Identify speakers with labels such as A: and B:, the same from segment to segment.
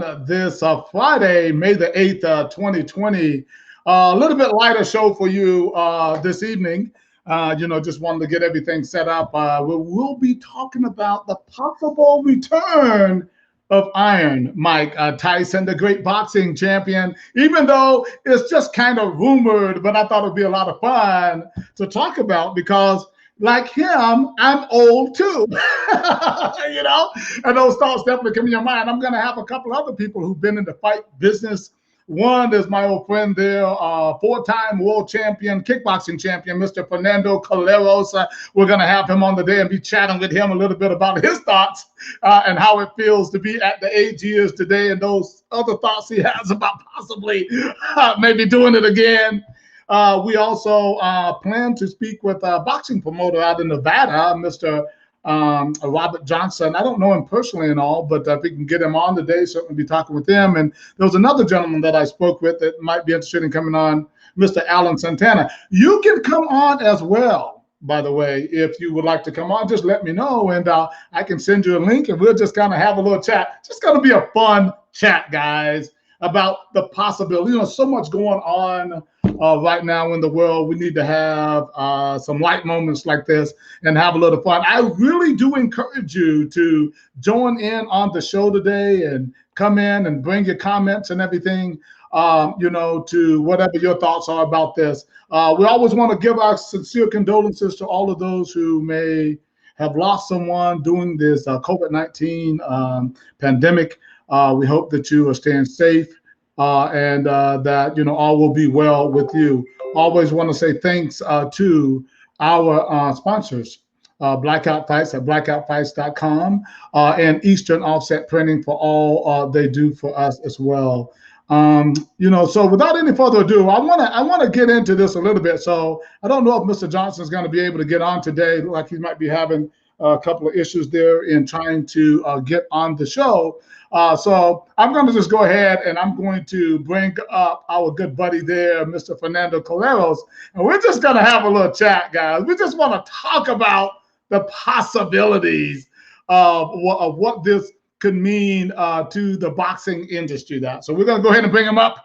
A: on this Friday, May the 8th, 2020. A little bit lighter show for you this evening. Just wanted to get everything set up. We'll be talking about the possible return of Iron Mike Tyson, the great boxing champion, even though it's just kind of rumored, but I thought it'd be a lot of fun to talk about because like him, I'm old too, and those thoughts definitely come in your mind. I'm going to have a couple other people who've been in the fight business. One is my old friend there, four-time world champion, kickboxing champion, Mr. Fernando Calleros. We're going to have him on the day and be chatting with him a little bit about his thoughts and how it feels to be at the age he is today and those other thoughts he has about possibly maybe doing it again. We also plan to speak with a boxing promoter out in Nevada, Mr. Robert Johnson. I don't know him personally and all, but if we can get him on today, certainly be talking with him. And there was another gentleman that I spoke with that might be interested in coming on, Mr. Alan Santana. You can come on as well, by the way. If you would like to come on, just let me know, and I can send you a link, and we'll just kind of have a little chat. It's just going to be a fun chat, guys, about the possibility. So much going on right now in the world. We need to have some light moments like this and have a little fun. I really do encourage you to join in on the show today and come in and bring your comments and everything, to whatever your thoughts are about this. We always want to give our sincere condolences to all of those who may have lost someone during this COVID-19 pandemic. We hope that you are staying safe and that, all will be well with you. Always want to say thanks to our sponsors, Blackout Fights at blackoutfights.com and Eastern Offset Printing for all they do for us as well. So without any further ado, I want to get into this a little bit. So I don't know if Mr. Johnson is going to be able to get on today. Like he might be having a couple of issues there in trying to get on the show. So I'm going to just go ahead and I'm going to bring up our good buddy there, Mr. Fernando Calleros, and we're just going to have a little chat, guys. We just want to talk about the possibilities of what this could mean to the boxing industry. So we're going to go ahead and bring him up.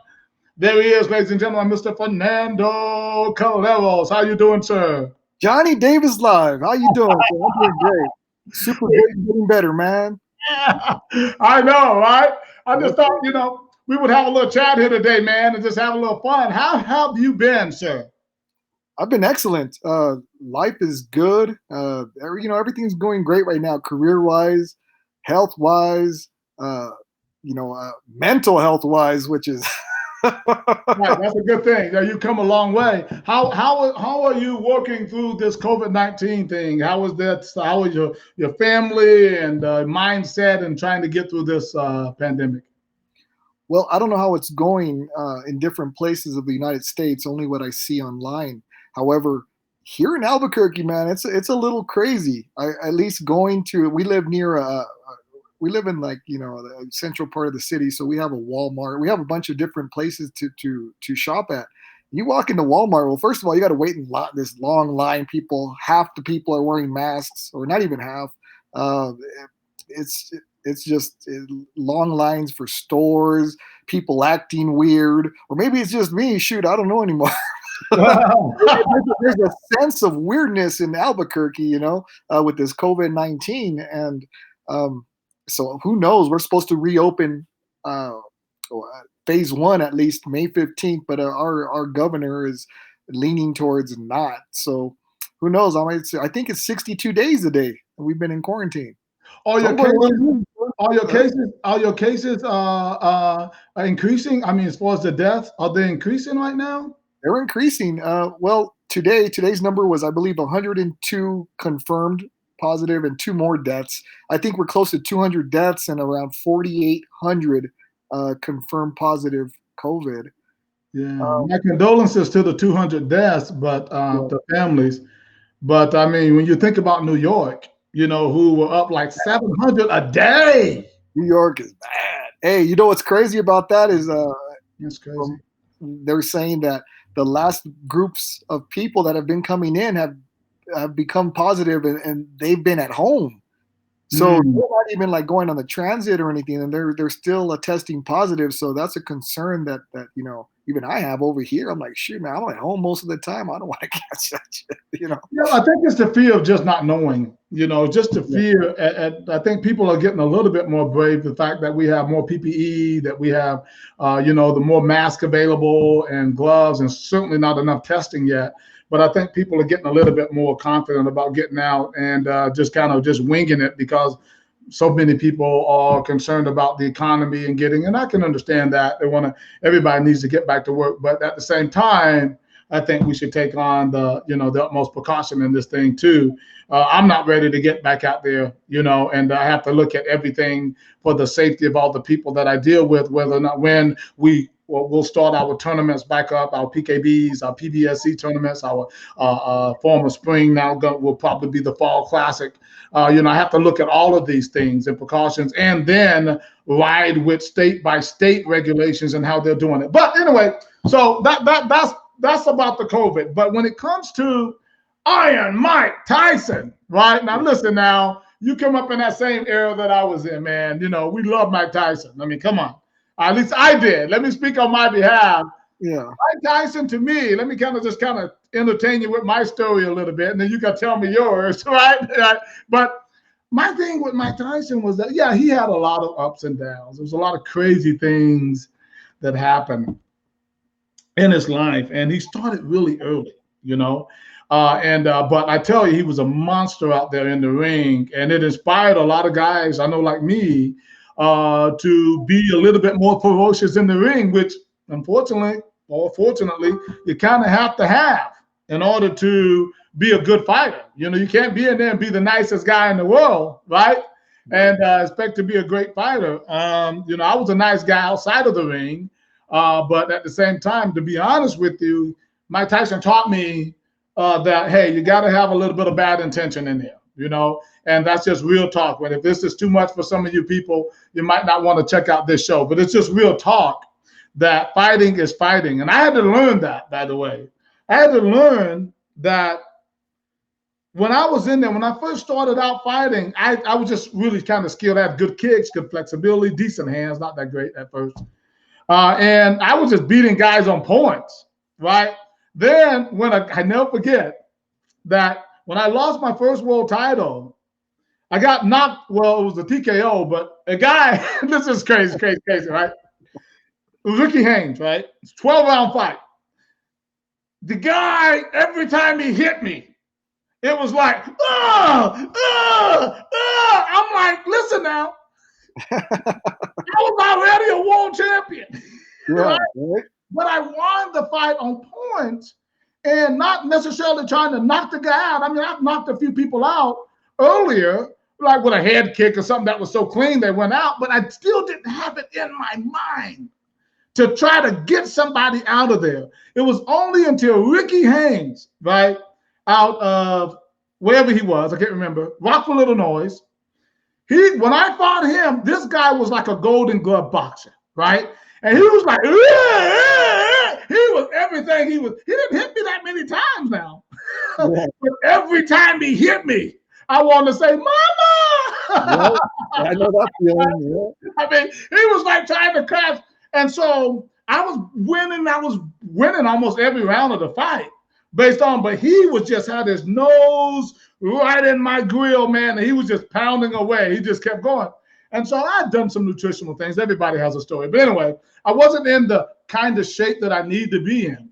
A: There he is, ladies and gentlemen, Mr. Fernando Calleros. How you doing, sir?
B: Johnny Davis Live. How you doing? I'm doing great. Super great, getting better, man.
A: Yeah, I know, right? I just thought, we would have a little chat here today, man, and just have a little fun. How have you been, sir?
B: I've been excellent. Life is good. Everything's going great right now, career-wise, health-wise, mental health-wise, which is
A: right, that's a good thing. You come a long way. How are you working through this COVID-19 thing? How is that? How is your family and mindset and trying to get through this pandemic?
B: Well, I don't know how it's going in different places of the United States. Only what I see online. However, here in Albuquerque, man, it's a little crazy. At least going to. We live near we live in the central part of the city, so we have a Walmart. We have a bunch of different places to shop at. You walk into Walmart, well, first of all, you got to wait in this long line. Half the people are wearing masks, or not even half. It's just long lines for stores, people acting weird, or maybe it's just me. Shoot, I don't know anymore. There's a sense of weirdness in Albuquerque, with this COVID-19, and so who knows? We're supposed to reopen phase 1 at least May 15th, but our governor is leaning towards not. So who knows? I think it's 62 days a day we've been in quarantine.
A: Are your cases increasing? I mean, as far as the deaths, are they increasing right now?
B: They're increasing. Well, today's number was, I believe, 102 confirmed positive and 2 more deaths. I think we're close to 200 deaths and around 4,800 confirmed positive COVID.
A: Yeah, my condolences to the 200 deaths, but the families. But I mean, when you think about New York, who were up like 700 a day.
B: New York is bad. Hey, what's crazy about that is
A: that's crazy.
B: They're saying that the last groups of people that have been coming in have become positive and they've been at home. So they're not even like going on the transit or anything, and they're still testing positive. So that's a concern that even I have over here. I'm like, shoot, man, I'm at home most of the time. I don't want to catch that shit,
A: Yeah, I think it's the fear of just not knowing, just the fear. I think people are getting a little bit more brave. The fact that we have more PPE, that we have, the more masks available and gloves, and certainly not enough testing yet. But I think people are getting a little bit more confident about getting out and just kind of just winging it, because so many people are concerned about the economy and I can understand that. Everybody needs to get back to work. But at the same time, I think we should take on the utmost precaution in this thing too. I'm not ready to get back out there, and I have to look at everything for the safety of all the people that I deal with, whether or not when we'll start our tournaments back up, our PKBs, our PBSC tournaments, our former spring now will probably be the fall classic. I have to look at all of these things and precautions, and then ride with state by state regulations and how they're doing it. But anyway, so that's about the COVID. But when it comes to Iron Mike Tyson, right? Now, listen now, you come up in that same era that I was in, man. We love Mike Tyson. I mean, come on. At least I did. Let me speak on my behalf.
B: Yeah.
A: Mike Tyson, to me, let me kind of entertain you with my story a little bit, and then you can tell me yours, right? But my thing with Mike Tyson was that, yeah, he had a lot of ups and downs. There was a lot of crazy things that happened in his life, and he started really early, but I tell you, he was a monster out there in the ring, and it inspired a lot of guys I know like me to be a little bit more ferocious in the ring, which unfortunately or fortunately you kind of have to have in order to be a good fighter. You can't be in there and be the nicest guy in the world, right? And expect to be a great fighter. I was a nice guy outside of the ring. But at the same time, to be honest with you, Mike Tyson taught me that, hey, you got to have a little bit of bad intention in there, and that's just real talk. But if this is too much for some of you people, you might not want to check out this show. But it's just real talk that fighting is fighting. And I had to learn that, by the way. I had to learn that when I was in there, when I first started out fighting, I was just really kind of skilled. I had good kicks, good flexibility, decent hands, not that great at first. And I was just beating guys on points, right? Then when I never forget that when I lost my first world title, I got knocked. Well, it was a TKO, but a guy, this is crazy, right? It was Ricky Haynes, right? It's a 12-round fight. The guy, every time he hit me, it was like, I'm like, listen now. I was already a world champion.
B: Yeah,
A: right? But I won the fight on points and not necessarily trying to knock the guy out. I mean, I've knocked a few people out earlier, like with a head kick or something that was so clean they went out, but I still didn't have it in my mind to try to get somebody out of there. It was only until Ricky Haynes, right, out of wherever he was, I can't remember, Rockville, Illinois. When I fought him, this guy was like a Golden Glove boxer, right? And he was like, he was everything. He didn't hit me that many times now.
B: Yeah.
A: But every time he hit me, I wanted to say, Mama!
B: Yeah, I know that feeling. Yeah.
A: I mean, he was like trying to crash. And so I was winning almost every round of the fight but he was just had his nose right in my grill, man. And he was just pounding away. He just kept going. And so I'd done some nutritional things. Everybody has a story. But anyway, I wasn't in the kind of shape that I need to be in.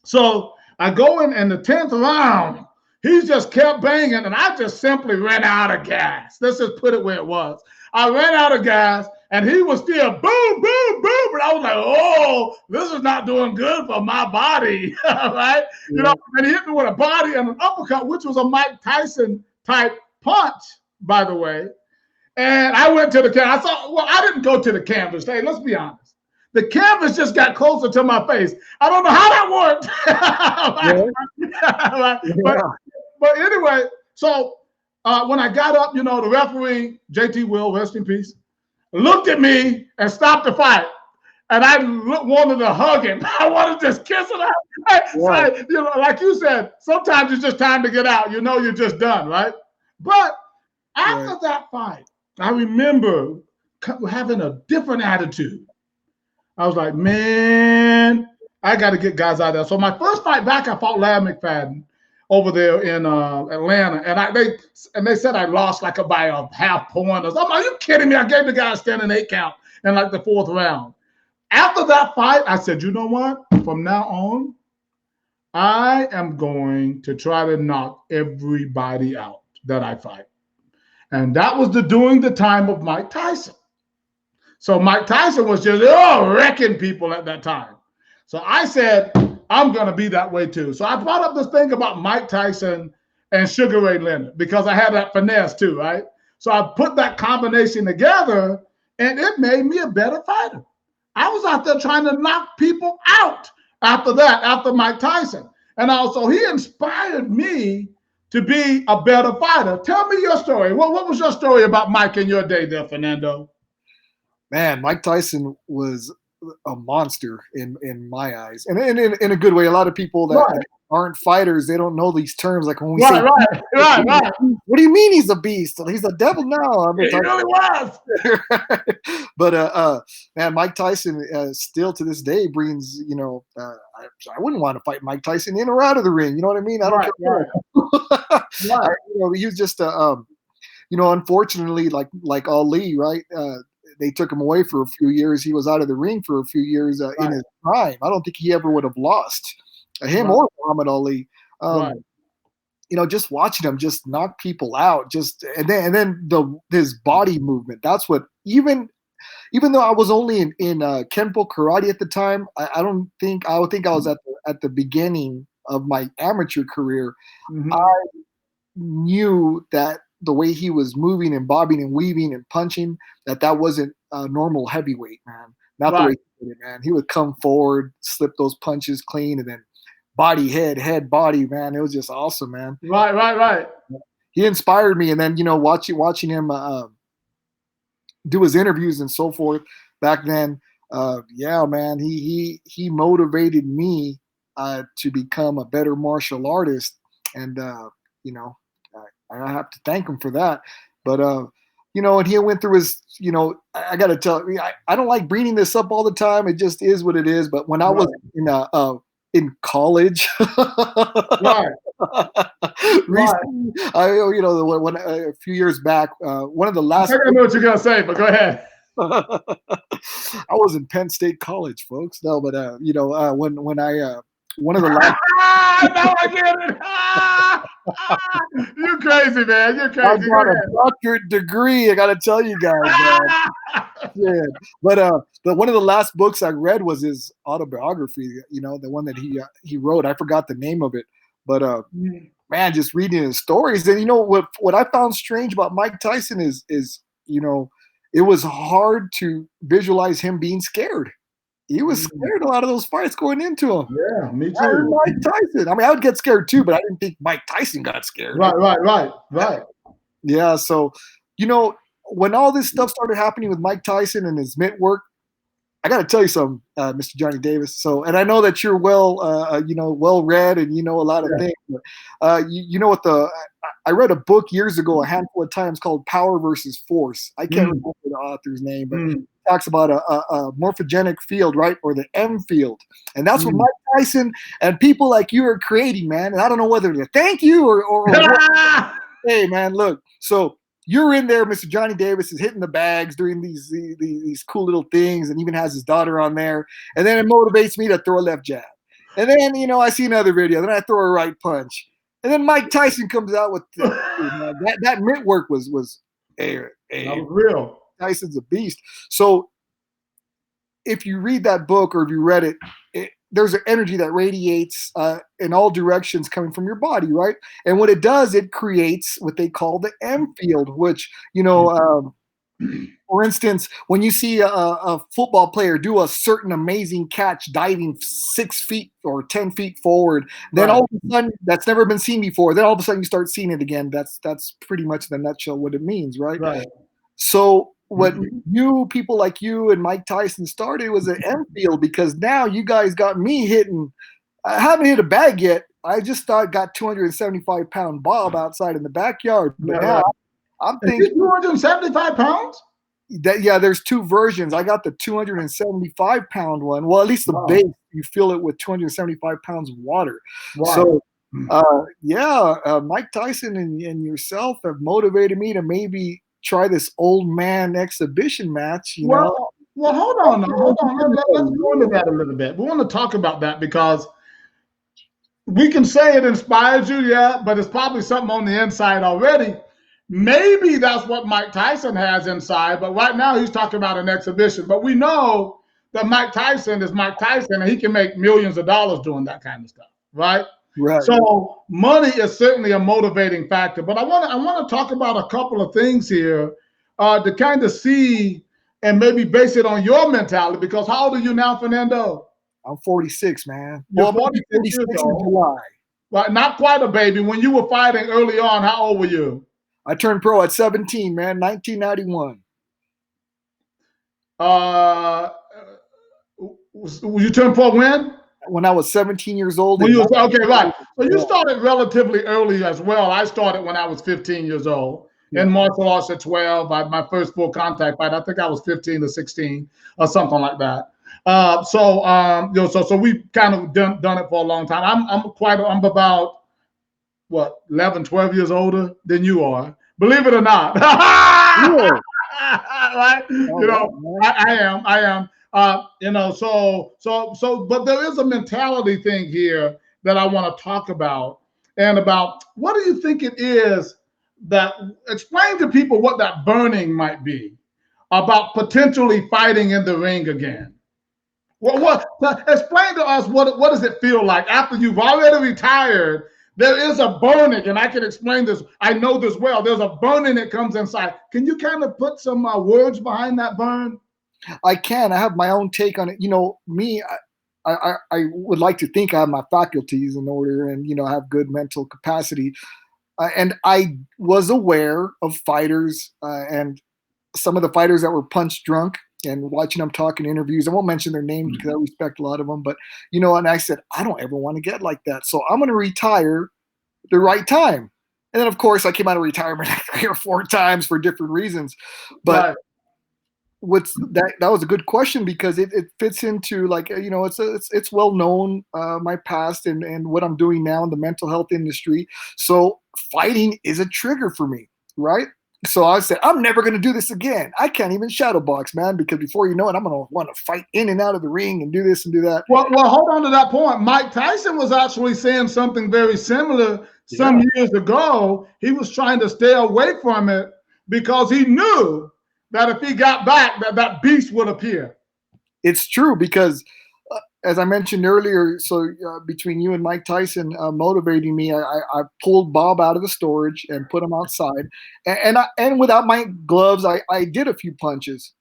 A: So I go in the 10th round. He just kept banging, and I just simply ran out of gas. Let's just put it where it was. I ran out of gas, and he was still boom, boom, boom. And I was like, oh, this is not doing good for my body, right?
B: Yeah.
A: And he hit me with a body and an uppercut, which was a Mike Tyson type punch, by the way. And I went to the canvas. I didn't go to the canvas. Hey, let's be honest. The canvas just got closer to my face. I don't know how that worked.
B: Yeah.
A: But anyway, so when I got up, the referee, JT Will, rest in peace, looked at me and stopped the fight. And I wanted to hug him. I wanted to just kiss him. Like you said, sometimes it's just time to get out. You're just done, right? But After that fight, I remember having a different attitude. I was like, man, I got to get guys out there. So my first fight back, I fought Larry McFadden over there in Atlanta, and they said I lost like by a half point. I'm like, are you kidding me? I gave the guy a standing 8 count in like the 4th round. After that fight, I said, you know what? From now on, I am going to try to knock everybody out that I fight. And that was during the time of Mike Tyson. So Mike Tyson was just wrecking people at that time. So I said, I'm going to be that way too. So I brought up this thing about Mike Tyson and Sugar Ray Leonard because I had that finesse too, right? So I put that combination together and it made me a better fighter. I was out there trying to knock people out after Mike Tyson. And also he inspired me to be a better fighter. Tell me your story. What was your story about Mike in your day there, Fernando?
B: Man, Mike Tyson was a monster in my eyes, and in a good way. A lot of people that aren't fighters, they don't know these terms. Like when we say,
A: right.
B: What do you mean he's a beast? He's a devil now.
A: He really was.
B: But man, Mike Tyson still to this day brings, I wouldn't want to fight Mike Tyson in or out of the ring. You know what I mean? I don't care. Right. He was just unfortunately, like Ali, right? They took him away for a few years. He was out of the ring for a few years in his prime. I don't think he ever would have lost him or Muhammad Ali. Just watching him just knock people out, and then his body movement. That's what even though I was only in Kenpo karate at the time, I think I was at the beginning of my amateur career. Mm-hmm. I knew that the way he was moving and bobbing and weaving and punching, that wasn't a normal heavyweight, man. Not the way he did it, man. He would come forward, slip those punches clean, and then body, head, body, man. It was just awesome, man.
A: Right.
B: He inspired me, and then watching him do his interviews and so forth back then. Man, he motivated me to become a better martial artist, and I have to thank him for that. But and he went through his, I got to tell you, I don't like bringing this up all the time. It just is what it is. But when I was in college, recently, when a few years back, one of the last.
A: I don't know what you're gonna say, but go ahead.
B: I was in Penn State College, folks. No, but when I one of the last.
A: Now I get it. You're crazy, man. You're crazy.
B: I got a doctorate degree. I got to tell you guys. Yeah. But one of the last books I read was his autobiography. The one that he wrote. I forgot the name of it. But man, just reading his stories. And what I found strange about Mike Tyson is it was hard to visualize him being scared. He was scared a lot of those fights going into him.
A: Yeah, me too.
B: Mike Tyson. I mean, I would get scared too, but I didn't think Mike Tyson got scared.
A: Right.
B: Yeah, so, when all this stuff started happening with Mike Tyson and his mitt work, I got to tell you something, Mr. Johnny Davis. So, and I know that you're well read and you know a lot of things. But, I read a book years ago, a handful of times, called Power versus Force. I can't remember the author's name, but it talks about a morphogenic field, right, or the M field, and that's what Mike Tyson and people like you are creating, man. And I don't know whether to thank you or hey, man, look, so. You're in there, Mr. Johnny Davis is hitting the bags, doing these cool little things, and even has his daughter on there. And then it motivates me to throw a left jab. And then, I see another video. Then I throw a right punch. And then Mike Tyson comes out with that mitt work was
A: real.
B: Tyson's a beast. So if you read that book or if you read it, there's an energy that radiates in all directions coming from your body, right? And what it does, it creates what they call the M field, which, for instance, when you see a football player do a certain amazing catch diving 6 feet or 10 feet forward, then all of a sudden, that's never been seen before. Then all of a sudden you start seeing it again. That's pretty much in a nutshell what it means, right?
A: Right.
B: So what people like you and Mike Tyson started was an M field, because now you guys got me hitting. I haven't hit a bag yet. I just got 275-pound Bob outside in the backyard. But now I'm
A: Is he
B: thinking
A: 275 pounds?
B: that, yeah, there's two versions. I got the 275-pound one. Well, at least the
A: Wow.
B: base, you fill it with 275 pounds of water.
A: Wow.
B: So, Mike Tyson and yourself have motivated me to maybe try this old man exhibition match. You know,
A: Well, hold on now. Hold on. Let's go into that a little bit. We want to talk about that because we can say it inspires you, yeah, but it's probably something on the inside already. Maybe that's what Mike Tyson has inside, but right now he's talking about an exhibition. But we know that Mike Tyson is Mike Tyson, and he can make millions of dollars doing that kind of stuff, right?
B: Right.
A: So money is certainly a motivating factor. But I want to talk about a couple of things here to kind of see and maybe base it on your mentality. Because how old are you now, Fernando?
B: I'm 46, man.
A: You're
B: Well,
A: 46 years
B: in
A: old.
B: July.
A: Right, not quite a baby. When you were fighting early on, how old were you?
B: I turned pro at 17, man, 1991.
A: You turned pro when?
B: When I was 17 years old.
A: When you was, okay, right. So you started relatively early as well. I started when I was 15 years old. In martial arts at 12. My first full contact fight, I think I was 15 or 16 or something like that. So we've kind of done it for a long time. I'm about what 11, 12 years older than you are. Believe it or not.
B: Yeah.
A: Right? I am. But there is a mentality thing here that I want to talk about, and about what do you think it is that, explain to people what that burning might be about potentially fighting in the ring again. Explain to us what does it feel like after you've already retired? There is a burning, and I can explain this. I know this well. There's a burning that comes inside. Can you kind of put some words behind that burn?
B: I can. I have my own take on it. You know, me, I would like to think I have my faculties in order, and have good mental capacity. And I was aware of fighters and some of the fighters that were punch drunk, and watching them talk in interviews. I won't mention their names because I respect a lot of them, but and I said, I don't ever want to get like that. So I'm going to retire the right time. And then of course I came out of retirement 3 or 4 times for different reasons. But that was a good question, because it fits into, like, it's well known, my past and what I'm doing now in the mental health industry. So fighting is a trigger for me, right? So I said, I'm never going to do this again. I can't even shadow box, man, because before you know it, I'm going to want to fight in and out of the ring and do this and do that.
A: Well, hold on to that point. Mike Tyson was actually saying something very similar some years ago. He was trying to stay away from it because he knew that if he got back, that beast would appear.
B: It's true, because as I mentioned earlier, so between you and Mike Tyson motivating me, I pulled Bob out of the storage and put him outside, and without my gloves, I did a few punches,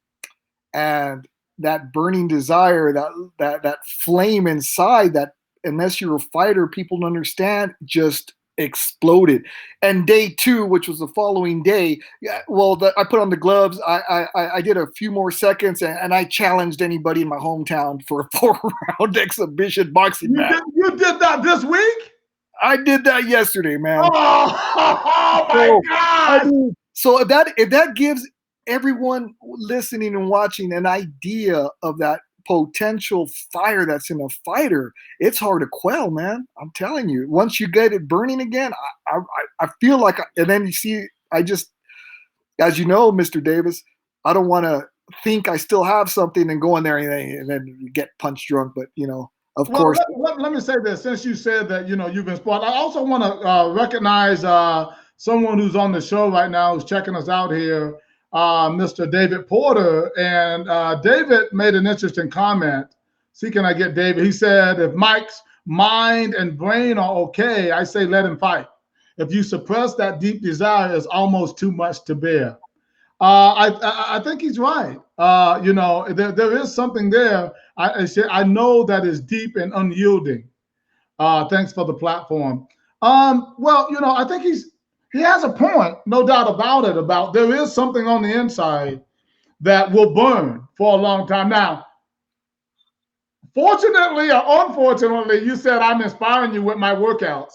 B: and that burning desire, that flame inside, that unless you're a fighter, people don't understand, just exploded. And day 2, which was the following day, I put on the gloves. I did a few more seconds, and I challenged anybody in my hometown for a 4-round exhibition boxing match.
A: You did that this week?
B: I did that yesterday, man.
A: Oh my God!
B: So if that gives everyone listening and watching an idea of that potential fire that's in a fighter, it's hard to quell, man. I'm telling you, once you get it burning again, I feel like, and then you see, as you know, Mr. Davis, I don't want to think I still have something and go in there and then you get punch drunk. But of course.
A: Let me say this, since you said that you've been spotted. I also want to recognize someone who's on the show right now, who's checking us out here. Mr. David Porter, and David made an interesting comment. See, can I get David? He said, if Mike's mind and brain are okay, I say let him fight. If you suppress that deep desire, it's almost too much to bear. I think he's right. There is something there. I know that is deep and unyielding. Thanks for the platform. I think he has a point, no doubt about it, about there is something on the inside that will burn for a long time. Now, fortunately or unfortunately, you said I'm inspiring you with my workouts.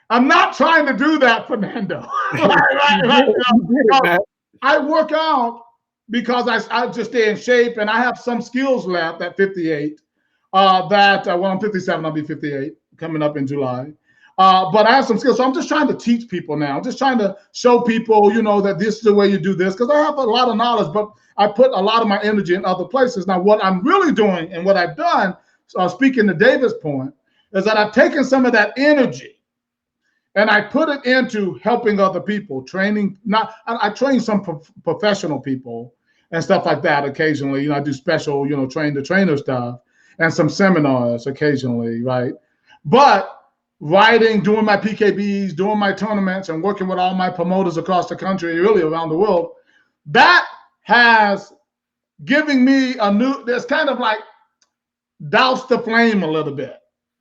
A: I'm not trying to do that, Fernando. I work out because I just stay in shape, and I have some skills left at 58. Well, I'm 57, I'll be 58 coming up in July. But I have some skills, so I'm just trying to teach people now. I'm just trying to show people, that this is the way you do this, because I have a lot of knowledge, but I put a lot of my energy in other places. Now, what I'm really doing and what I've done, speaking to David's point, is that I've taken some of that energy and I put it into helping other people, training. I train some professional people and stuff like that occasionally. I do special, train the trainer stuff and some seminars occasionally, right? But writing, doing my PKBs, doing my tournaments, and working with all my promoters across the country, really around the world, that has given me there's kind of like douse the flame a little bit,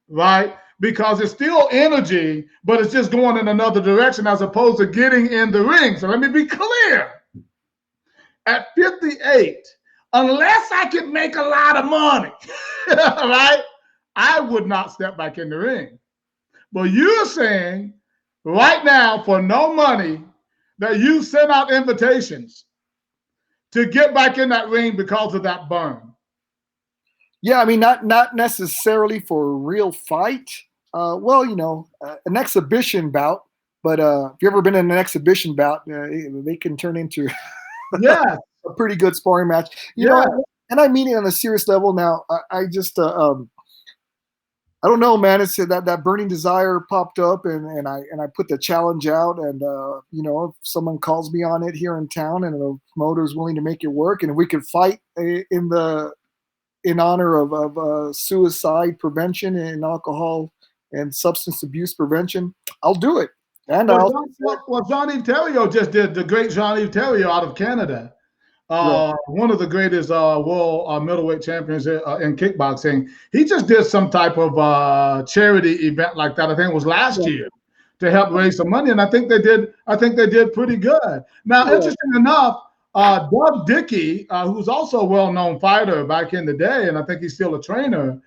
A: right? Because it's still energy, but it's just going in another direction as opposed to getting in the ring. So let me be clear. At 58, unless I could make a lot of money, right, I would not step back in the ring. But you're saying right now, for no money, that you sent out invitations to get back in that ring because of that burn.
B: Yeah, I mean, not necessarily for a real fight. An exhibition bout. But if you've ever been in an exhibition bout, they can turn into a pretty good sparring match. You know, and I mean it on a serious level. Now, I just I don't know, man. It's that burning desire popped up, and I put the challenge out, and if someone calls me on it here in town, and the promoter is willing to make it work, and if we could fight in honor of suicide prevention and alcohol and substance abuse prevention, I'll do it. And
A: Jean-Yves Theriault just did, the great Jean-Yves Theriault out of Canada. One of the greatest world middleweight champions in kickboxing. He just did some type of charity event like that. I think it was last year, to help raise some money, and I think they did pretty good. Now, interesting enough, Doug Dickey, who's also a well-known fighter back in the day, and I think he's still a trainer,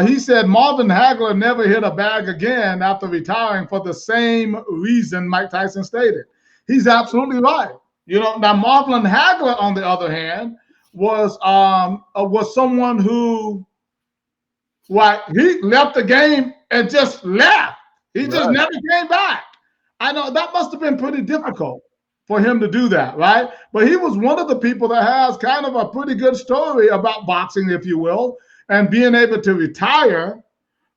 A: he said Marvin Hagler never hit a bag again after retiring for the same reason Mike Tyson stated. He's absolutely right. Now Marvin Hagler, on the other hand, was someone who, he left the game and just left. He just never came back. I know that must have been pretty difficult for him to do that, right? But he was one of the people that has kind of a pretty good story about boxing, if you will, and being able to retire,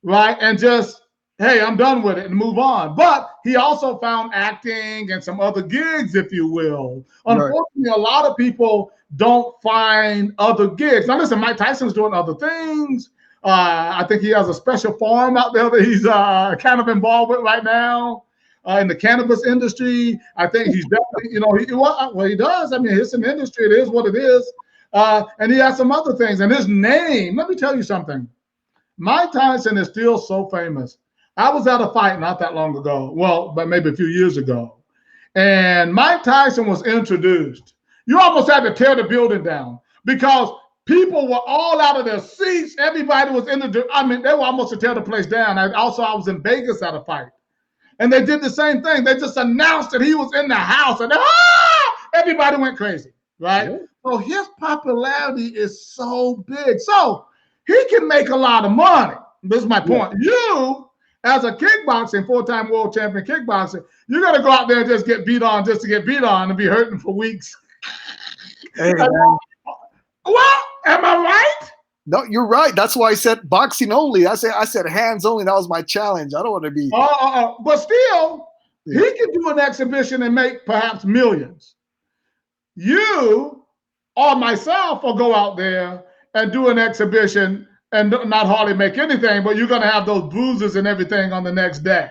A: right, and just, hey, I'm done with it and move on. But he also found acting and some other gigs, if you will. Unfortunately, a lot of people don't find other gigs. Now, listen, Mike Tyson's doing other things. I think he has a special farm out there that he's kind of involved with right now in the cannabis industry. I think he's definitely, he does. I mean, it's an industry. It is what it is. And he has some other things. And his name, let me tell you something. Mike Tyson is still so famous. I was at a fight not that long ago, but maybe a few years ago, and Mike Tyson was introduced. You almost had to tear the building down because people were all out of their seats. Everybody was they were almost to tear the place down. I was in Vegas at a fight, and they did the same thing. They just announced that he was in the house, and everybody went crazy, right? Yeah. So his popularity is so big. So he can make a lot of money. This is my point. Yeah. You, as a kickboxing, 4-time world champion kickboxer, you're going to go out there and just get beat on just to get beat on and be hurting for weeks.
B: Hey,
A: well, am I right?
B: No, you're right. That's why I said boxing only. I said hands only. That was my challenge. I don't want to be.
A: But still, he can do an exhibition and make perhaps millions. You or myself will go out there and do an exhibition and not hardly make anything, but you're going to have those bruises and everything on the next day.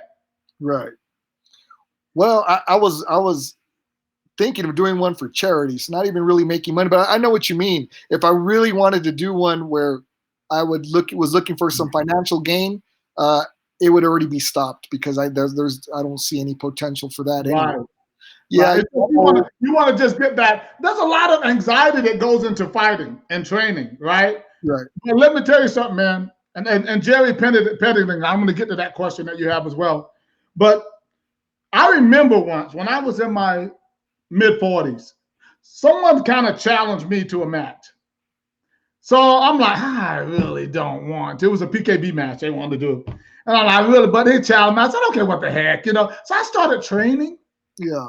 B: Right. Well, I was thinking of doing one for charity, so not even really making money, but I know what you mean. If I really wanted to do one where I was looking for some financial gain, it would already be stopped because I don't see any potential for that anyway. Yeah,
A: right. You want to just get that. There's a lot of anxiety that goes into fighting and training, right?
B: Right.
A: But let me tell you something, man. And Jerry Pettington, I'm going to get to that question that you have as well. But I remember once when I was in my mid-40s, someone kind of challenged me to a match. So I'm like, I really don't want to. It was a PKB match they wanted to do. And I'm like, really, but they challenged me. I said, okay, what the heck, you know? So I started training.
B: Yeah.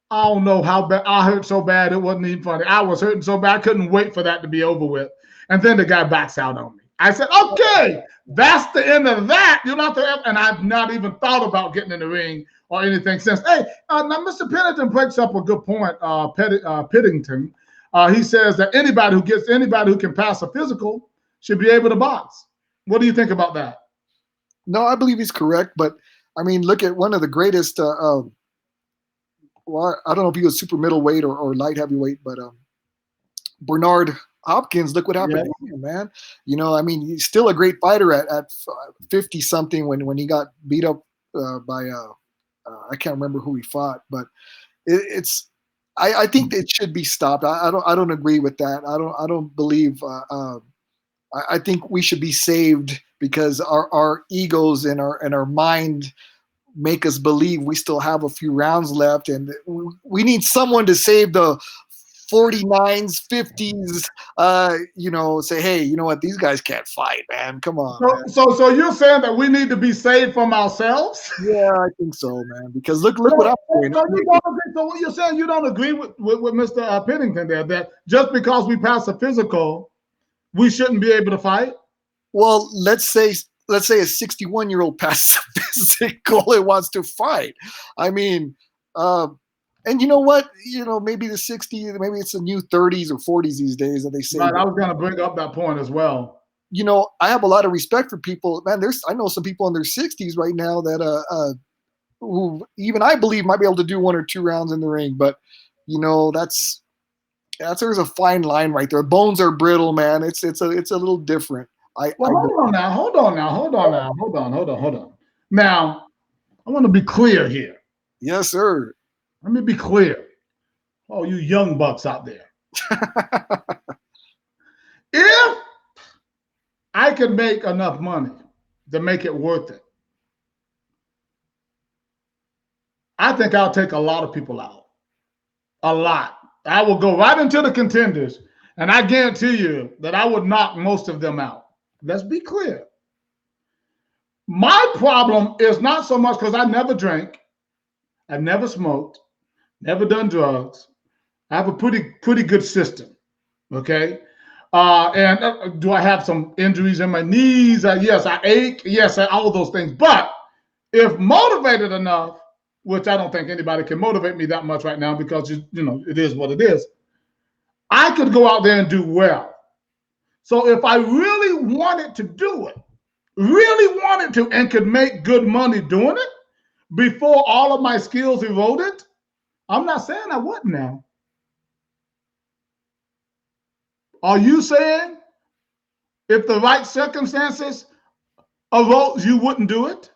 A: I don't know how bad. I hurt so bad, it wasn't even funny. I was hurting so bad, I couldn't wait for that to be over with. And then the guy backs out on me. I said, okay, that's the end of that. You're not there. And I've not even thought about getting in the ring or anything since. Hey, now Mr. Pennington breaks up a good point, Pittington. He says that anybody who can pass a physical should be able to box. What do you think about that?
B: No, I believe he's correct. But, I mean, look at one of the greatest well, I don't know if he was super middleweight or light heavyweight, but Bernard Hopkins, look what happened to him, man. You know, I mean, he's still a great fighter at 50 something when he got beat up by I can't remember who he fought, but I think it should be stopped. I don't agree with that. I don't believe. I think we should be saved because our egos and our mind make us believe we still have a few rounds left, and we need someone to save the 49s, 50s, you know, say, hey, you know what, these guys can't fight, man. Come on.
A: So you're saying that we need to be saved from ourselves?
B: Yeah, I think so, man. Because look what I'm doing.
A: So what you're saying, you don't agree with Mr. Pennington there, that just because we pass a physical, we shouldn't be able to fight?
B: Well, let's say a 61-year-old passes a physical and wants to fight. I mean, and you know what? You know, maybe the 60s, maybe it's the new 30s or 40s these days that they say.
A: Right, I was going to bring up that point as well.
B: You know, I have a lot of respect for people. Man, I know some people in their 60s right now that who even I believe might be able to do 1 or 2 rounds in the ring. But, you know, there's a fine line right there. Bones are brittle, man. It's a little different.
A: Hold on now. Now, I want to be clear here.
B: Yes, sir.
A: Let me be clear. Oh, you young bucks out there. If I could make enough money to make it worth it, I think I'll take a lot of people out. A lot. I will go right into the contenders, and I guarantee you that I would knock most of them out. Let's be clear. My problem is not so much because I never drank, I've never smoked, never done drugs. I have a pretty good system, okay? And do I have some injuries in my knees? Yes, I ache. Yes, all of those things. But if motivated enough, which I don't think anybody can motivate me that much right now because, you know, it is what it is, I could go out there and do well. So if I really wanted to do it, and could make good money doing it before all of my skills eroded, I'm not saying I wouldn't now. Are you saying if the right circumstances arose, you wouldn't do it?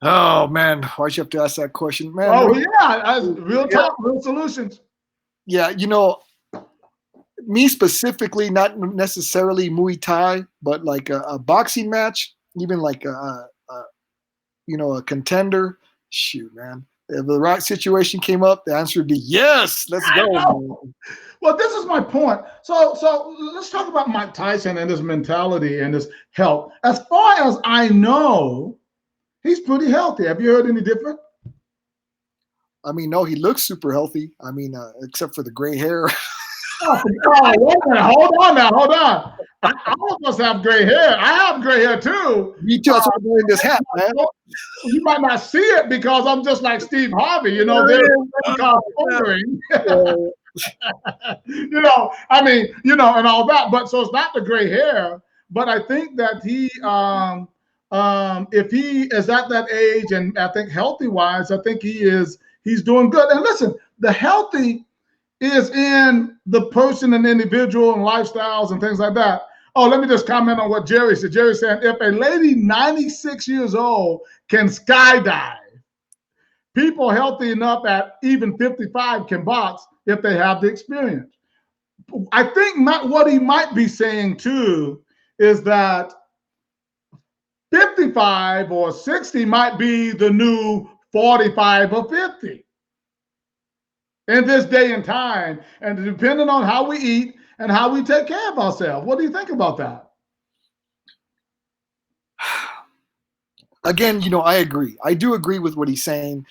B: Oh, man. Why'd you have to ask that question? Man,
A: oh, yeah. Real talk, real solutions.
B: Yeah, you know, me specifically, not necessarily Muay Thai, but like a boxing match, even like you know, a contender. Shoot, man. If the right situation came up, the answer would be yes. Let's go.
A: Well, this is my point. So let's talk about Mike Tyson and his mentality and his health. As far as I know, he's pretty healthy. Have you heard any different?
B: I mean, no, he looks super healthy. I mean, except for the gray hair.
A: Wait a minute. Hold on. All of us have gray hair. I have gray hair too.
B: Me too. That's why I'm wearing this hat, man.
A: You might not see it because I'm just like Steve Harvey. You know, they're wondering. You know, I mean, you know, and all that. But so it's not the gray hair. But I think that he, if he is at that age, and I think healthy wise, I think he's doing good. And listen, the healthy is in the person and individual and lifestyles and things like that. Oh, let me just comment on what Jerry said. Jerry said, if a lady 96 years old can skydive, people healthy enough at even 55 can box if they have the experience. I think what he might be saying too is that 55 or 60 might be the new 45 or 50 in this day and time, and depending on how we eat and how we take care of ourselves. What do you think about that?
B: Again, I agree. I do agree with what he's saying.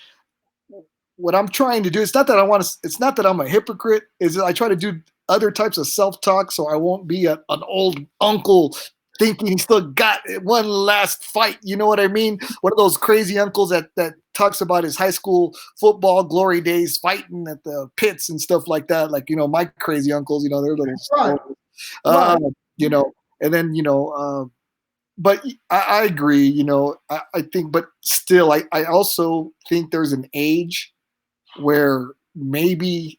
B: What I'm trying to do, it's not that I'm a hypocrite, is that I try to do other types of self-talk so I won't be an old uncle thinking he still got one last fight. You know what I mean? One of those crazy uncles that talks about his high school football glory days, fighting at the pits and stuff like that. Like, my crazy uncles, they're little,
A: right.
B: And then, but I agree, I think, but still, I also think there's an age where maybe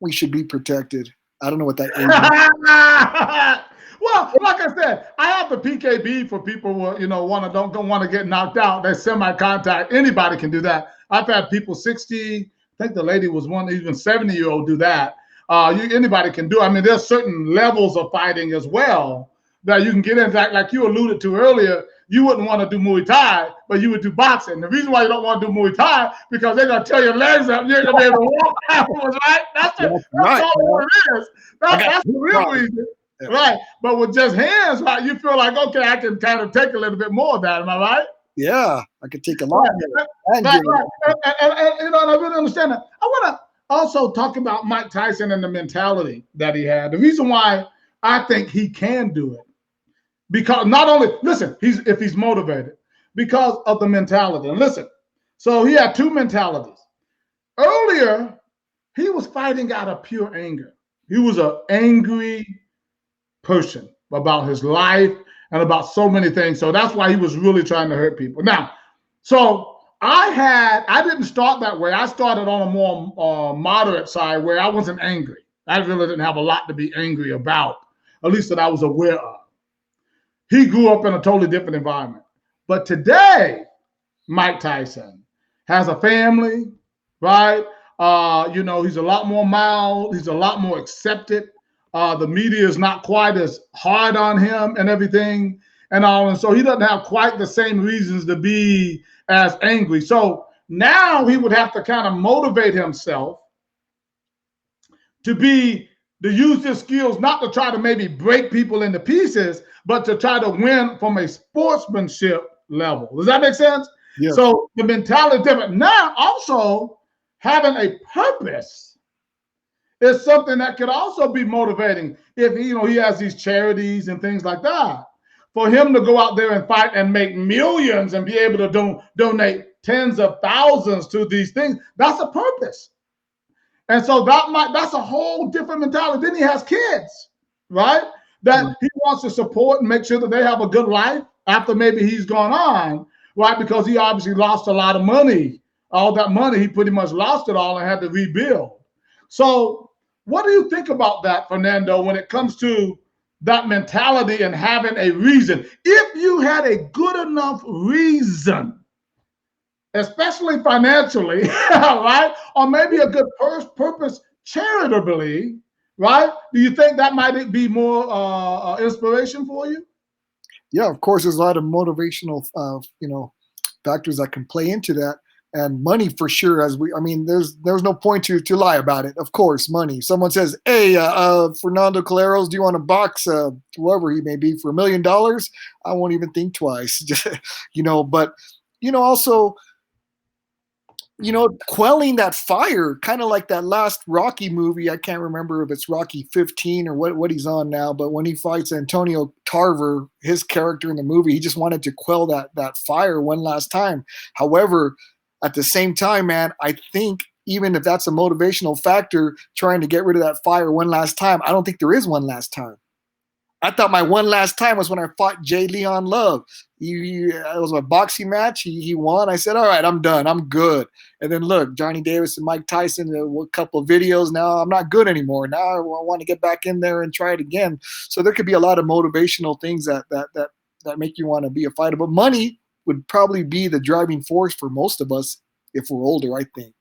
B: we should be protected. I don't know what that age is.
A: Well, like I said, I have the PKB for people who don't want to get knocked out. That's semi-contact. Anybody can do that. I've had people 60. I think the lady was one, even 70-year-old do that. Anybody can do it. I mean, there's certain levels of fighting as well that you can get in. Like you alluded to earlier, you wouldn't want to do Muay Thai, but you would do boxing. The reason why you don't want to do Muay Thai because they're gonna tear your legs up. You're gonna be able to walk afterwards, right? That's all what it is. That's the real reason. Yeah. Right, but with just hands, right, you feel like, okay, I can kind of take a little bit more of that. Am I right?
B: Yeah, I could take a lot.
A: Right. And I really understand that. I want to also talk about Mike Tyson and the mentality that he had. The reason why I think he can do it, because not only, listen, if he's motivated, because of the mentality. And listen, so he had two mentalities. Earlier, he was fighting out of pure anger. He was an angry person about his life and about so many things. So that's why he was really trying to hurt people. Now, so I didn't start that way. I started on a more moderate side where I wasn't angry. I really didn't have a lot to be angry about, at least that I was aware of. He grew up in a totally different environment. But today, Mike Tyson has a family, right? He's a lot more mild. He's a lot more accepted. The media is not quite as hard on him and everything and all. And so he doesn't have quite the same reasons to be as angry. So now he would have to kind of motivate himself to use his skills, not to try to maybe break people into pieces, but to try to win from a sportsmanship level. Does that make sense? Yeah. So the mentality is different. Now also having a purpose is something that could also be motivating if he has these charities and things like that. For him to go out there and fight and make millions and be able to donate tens of thousands to these things, that's a purpose. And so that's a whole different mentality. Then he has kids, right? That he wants to support and make sure that they have a good life after maybe he's gone on, right? Because he obviously lost a lot of money. All that money, he pretty much lost it all and had to rebuild. So what do you think about that, Fernando, when it comes to that mentality and having a reason? If you had a good enough reason, especially financially, right? Or maybe a good purpose charitably, right? Do you think that might be more inspiration for you?
B: Yeah, of course, there's a lot of motivational, factors that can play into that. And money for sure, there's no point to lie about it. Of course, money. Someone says, hey, Fernando Calleros, do you want to box whoever he may be for $1 million? I won't even think twice, but, also, quelling that fire, kind of like that last Rocky movie. I can't remember if it's Rocky 15 or what he's on now, but when he fights Antonio Tarver, his character in the movie, he just wanted to quell that fire one last time. However, at the same time, man, I think even if that's a motivational factor, trying to get rid of that fire one last time, I don't think there is one last time. I thought my one last time was when I fought Jay Leon Love. It was a boxing match. He won. I said, all right, I'm done. I'm good. And then look, Johnny Davis and Mike Tyson, a couple of videos. Now I'm not good anymore. Now I want to get back in there and try it again. So there could be a lot of motivational things that make you want to be a fighter. But money would probably be the driving force for most of us if we're older, I think.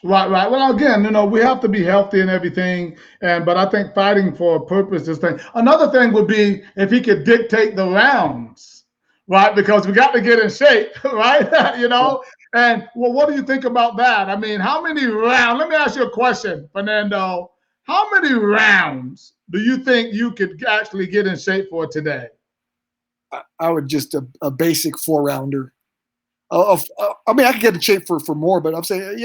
A: Right. Well, again, we have to be healthy and everything, but I think fighting for a purpose is thing. Another thing would be if he could dictate the rounds, right? Because we got to get in shape, right? And well, what do you think about that? I mean, how many rounds? Let me ask you a question, Fernando. How many rounds do you think you could actually get in shape for today?
B: I would just a basic 4-rounder. I mean, I could get in shape for more, but I'm saying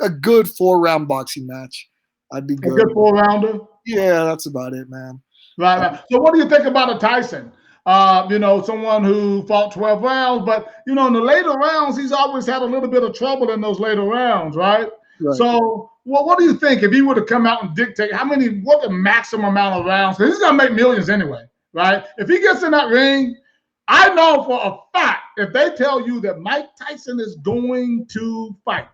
B: a good 4-round boxing match. I'd be good.
A: A good 4-rounder?
B: Yeah, that's about it, man.
A: Right. So what do you think about a Tyson? Someone who fought 12 rounds, but in the later rounds, he's always had a little bit of trouble in those later rounds, right? So, what do you think if he were to come out and dictate what the maximum amount of rounds? Because he's gonna make millions anyway, right? If he gets in that ring, I know for a fact if they tell you that Mike Tyson is going to fight,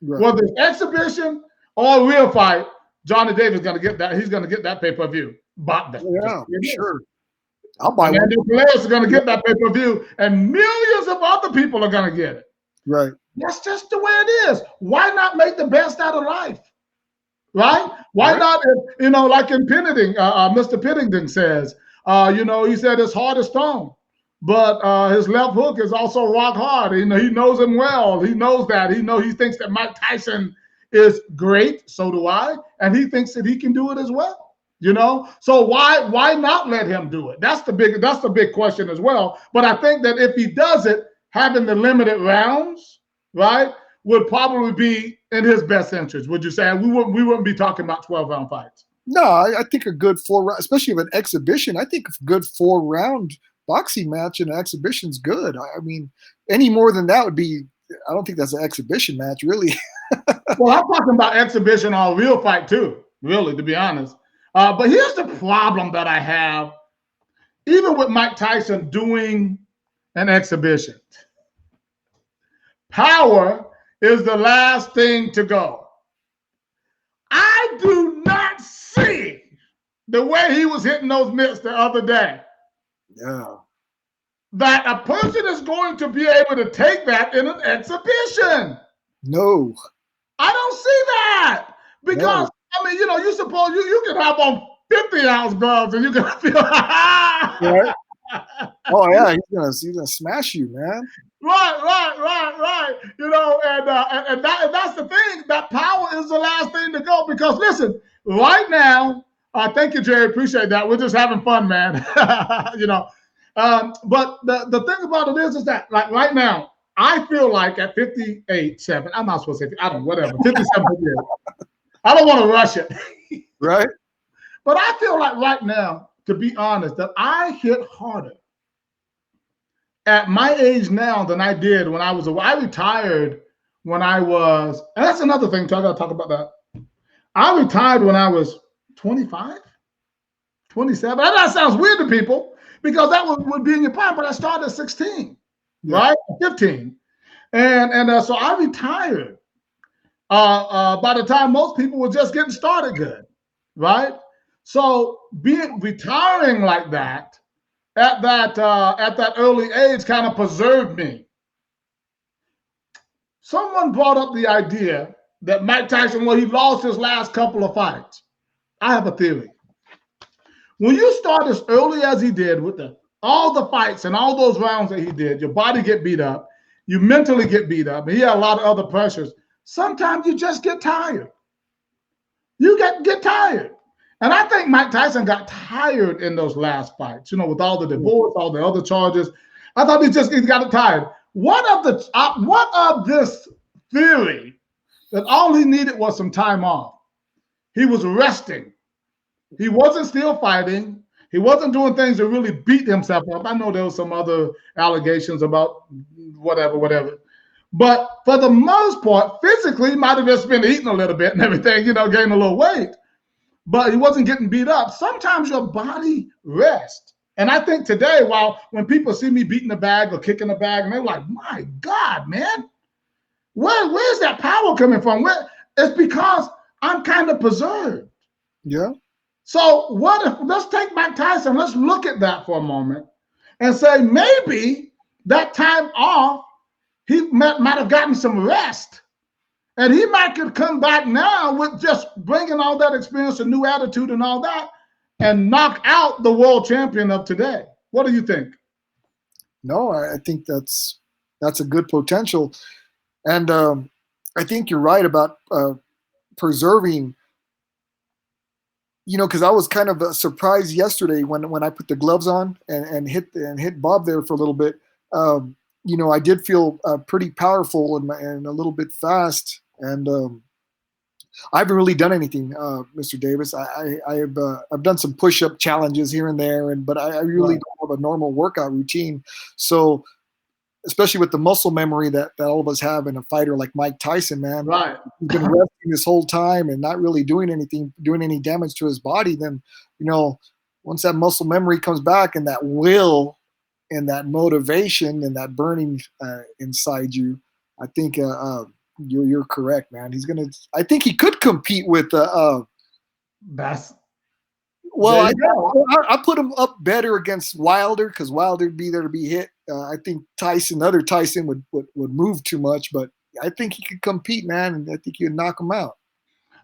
A: whether it's exhibition or a real fight, Johnny Davis is gonna get that. He's gonna get that pay-per-view.
B: Yeah, sure. I'll buy one.
A: Fernando Calleros is going to get that pay-per-view, and millions of other people are going to get it.
B: Right.
A: That's just the way it is. Why not make the best out of life? Right? Why not, like in Pennington, Mr. Pennington says, he said his heart is stone, but his left hook is also rock hard. He knows him well. He knows that. He thinks that Mike Tyson is great. So do I. And he thinks that he can do it as well. So why not let him do it? That's the big question as well. But I think that if he does it, having the limited rounds, right, would probably be in his best interest. Would you say? We wouldn't be talking about 12-round fights.
B: No, I think a good 4-round, especially with an exhibition. I think a good 4-round boxing match in an exhibition is good. I mean, any more than that would be. I don't think that's an exhibition match, really.
A: Well, I'm talking about exhibition or a real fight too. Really, to be honest. But here's the problem that I have, even with Mike Tyson doing an exhibition. Power is the last thing to go. I do not see the way he was hitting those mitts the other day.
B: Yeah. That
A: a person is going to be able to take that in an exhibition.
B: No.
A: I don't see that. Because I mean, you suppose you can have on 50-ounce gloves and you can feel
B: right. Oh yeah, he's gonna smash you, man.
A: Right. And that's the thing. That power is the last thing to go. Because listen, right now, thank you, Jerry. Appreciate that. We're just having fun, man. But the thing about it is that like right now, I feel like at 58.7, I'm not supposed to say, I don't know, whatever, 57 years. I don't want to rush it.
B: Right.
A: But I feel like right now, to be honest, that I hit harder at my age now than I did when I retired when I was, and that's another thing too, I got to talk about that. I retired when I was 25, 27. That sounds weird to people because that would be in your prime, but I started at 16, right? 15. And so I retired. By the time most people were just getting started good, right? So retiring like that at that early age kind of preserved me. Someone brought up the idea that Mike Tyson, he lost his last couple of fights. I have a theory. When you start as early as he did with all the fights and all those rounds that he did, your body get beat up, you mentally get beat up, and he had a lot of other pressures. Sometimes you just get tired. You get tired. And I think Mike Tyson got tired in those last fights, with all the divorce, all the other charges. I thought he got tired. What of this theory that all he needed was some time off? He was resting. He wasn't still fighting. He wasn't doing things to really beat himself up. I know there was some other allegations about whatever. But for the most part, physically, he might have just been eating a little bit and everything, gaining a little weight. But he wasn't getting beat up. Sometimes your body rests. And I think today, when people see me beating the bag or kicking the bag, and they're like, my God, man, where's that power coming from? It's because I'm kind of preserved.
B: Yeah.
A: So let's take Mike Tyson, let's look at that for a moment and say maybe that time off, he might have gotten some rest. And he could come back now with just bringing all that experience, a new attitude and all that, and knock out the world champion of today. What do you think?
B: No, I think that's a good potential, and I think you're right about preserving. Because I was kind of surprised yesterday when I put the gloves on and hit Bob there for a little bit. I did feel pretty powerful and a little bit fast, and I haven't really done anything, Mr. Davis. I've done some push-up challenges here and there, but I really don't have a normal workout routine. So, especially with the muscle memory that all of us have in a fighter like Mike Tyson, man,
A: Right.
B: he's been resting this whole time and not really doing any damage to his body. Then, once that muscle memory comes back and that will and that motivation and that burning inside you, I think you're correct, man. I think he could compete with
A: That's
B: well,
A: there you go.
B: I put him up better against Wilder because Wilder'd be there to be hit. I think other Tyson would move too much, but I think he could compete, man, and I think he'd knock him out.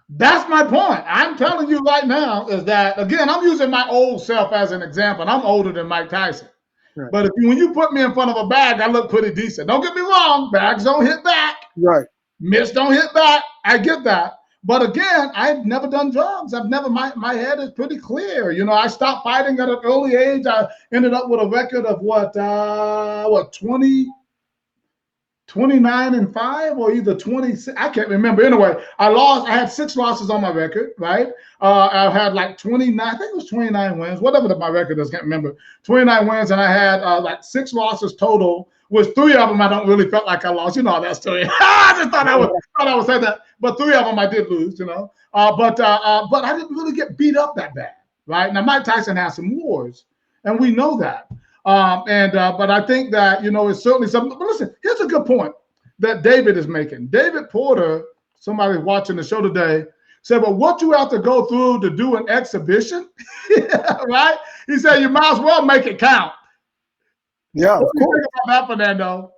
A: That's my point. I'm telling you right now is that, again, I'm using my old self as an example. And I'm older than Mike Tyson.
B: Right.
A: But when you put me in front of a bag, I look pretty decent. Don't get me wrong. Bags don't hit back.
B: Right.
A: Mitts don't hit back. I get that. But again, I've never done drugs. My head is pretty clear. I stopped fighting at an early age. I ended up with a record of 29-5 or either 26. I can't remember. Anyway, I had 6 losses on my record, right? I had like 29, I think it was 29 wins, whatever my record is, can't remember. 29 wins, and I had like 6 losses total, which 3 of them I don't really felt like I lost. You know that story. I just thought I would say that. But 3 of them I did lose, But I didn't really get beat up that bad, right? Now, Mike Tyson has some wars, and we know that. But I think that, it's certainly something. But listen, here's a good point that David is making. David Porter, somebody watching the show today, said, well, what you have to go through to do an exhibition, right? He said, you might as well make it count.
B: Yeah,
A: what do you think about that, Fernando?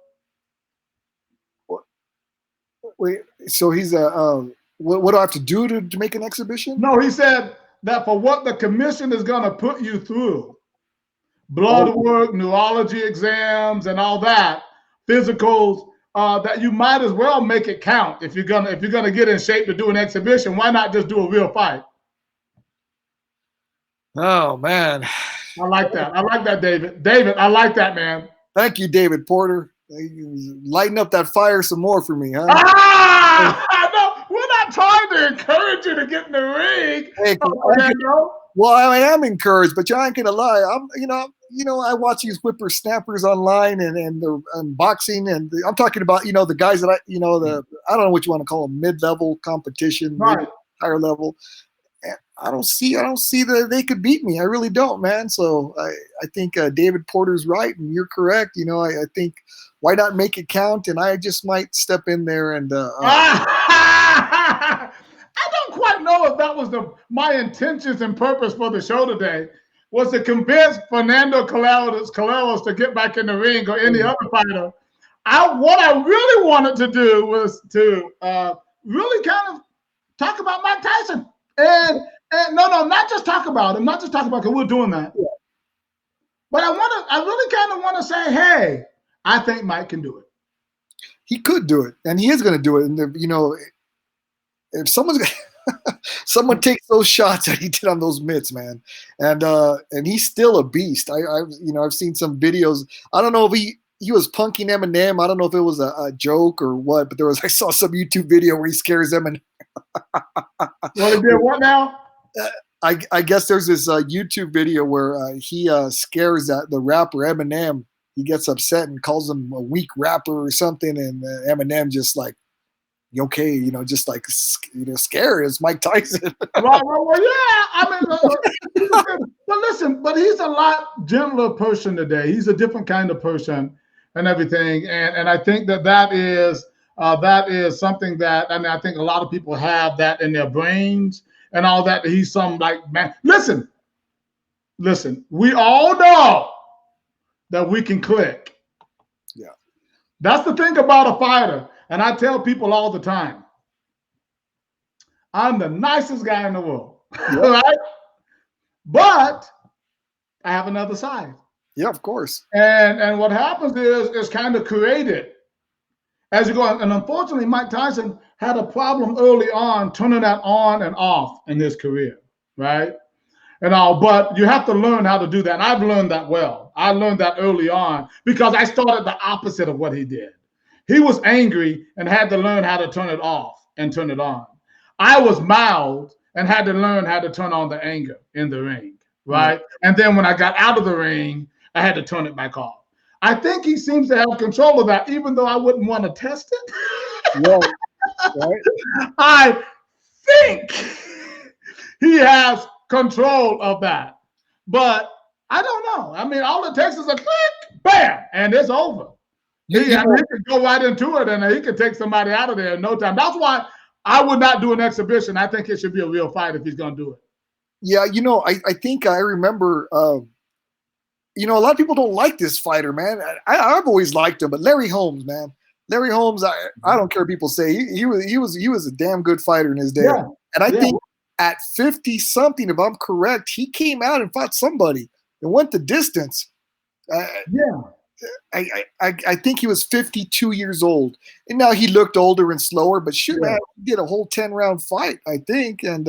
B: Wait, so he's what do I have to do to make an exhibition?
A: No, he said that for what the commission is going to put you through, blood work, neurology exams, and all that, physicals, that you might as well make it count. If you're gonna get in shape to do an exhibition, why not just do a real fight?
B: Oh man,
A: I like that, David. David, I like that, man.
B: Thank you, David Porter. Lighten up that fire some more for me, huh?
A: No, we're not trying to encourage you to get in the ring.
B: Hey, well, I am encouraged, but I ain't gonna lie. I watch these whippersnappers online and boxing, and I'm talking about the guys that I don't know what you want to call them, mid-level competition,
A: right.
B: Higher level. I don't see that they could beat me. I really don't, man. So I think David Porter's right, and you're correct. I think why not make it count? And I just might step in there and.
A: I don't quite know if that was my intentions and purpose for the show today. Was to convince Fernando Calleros to get back in the ring or any other fighter. What I really wanted to do was to really kind of talk about Mike Tyson. And no, not just talk about him, because we're doing that. Yeah. But I really kind of want to say, hey, I think Mike can do it. He
B: could do it, and he is going to do it. And if someone takes those shots that he did on those mitts, man, and he's still a beast. I've seen some videos. I don't know if he was punking Eminem. I don't know if it was a joke or what, but I saw some YouTube video where he scares Eminem.
A: Well, he did what now?
B: I guess there's this YouTube video where he scares the rapper Eminem. He gets upset and calls him a weak rapper or something, and Eminem just like, "You okay?" Just like scared. It's Mike Tyson.
A: well, yeah. I mean, but listen, he's a lot gentler person today. He's a different kind of person and everything, and I think that is something that I think a lot of people have that in their brains and all that. He's some like man. Listen. We all know that we can click.
B: Yeah,
A: that's the thing about a fighter. And I tell people all the time, I'm the nicest guy in the world, right? But I have another side.
B: Yeah, of course.
A: And what happens is it's kind of created as you go on. And unfortunately, Mike Tyson had a problem early on turning that on and off in his career, right? And all, but you have to learn how to do that. And I've learned that well. I learned that early on because I started the opposite of what he did. He was angry and had to learn how to turn it off and turn it on. I was mild and had to learn how to turn on the anger in the ring, right? And then when I got out of the ring, I had to turn it back off. I think he seems to have control of that, even though I wouldn't want to test it.
B: Right.
A: I think he has control of that. But I don't know. I mean, all it takes is a click, bam, and it's over. He could go right into it, and he could take somebody out of there in no time. That's why I would not do an exhibition. I think it should be a real fight if he's going to do it.
B: Yeah, I think I remember. A lot of people don't like this fighter, man. I've always liked him, but Larry Holmes, man. Larry Holmes, I don't care what people say. He was a damn good fighder in his day. Yeah. And I think at 50 something, if I'm correct, he came out and fought somebody and went the distance. I think he was 52 years old, and now he looked older and slower. But shoot, man, he did a whole 10-round fight, I think, and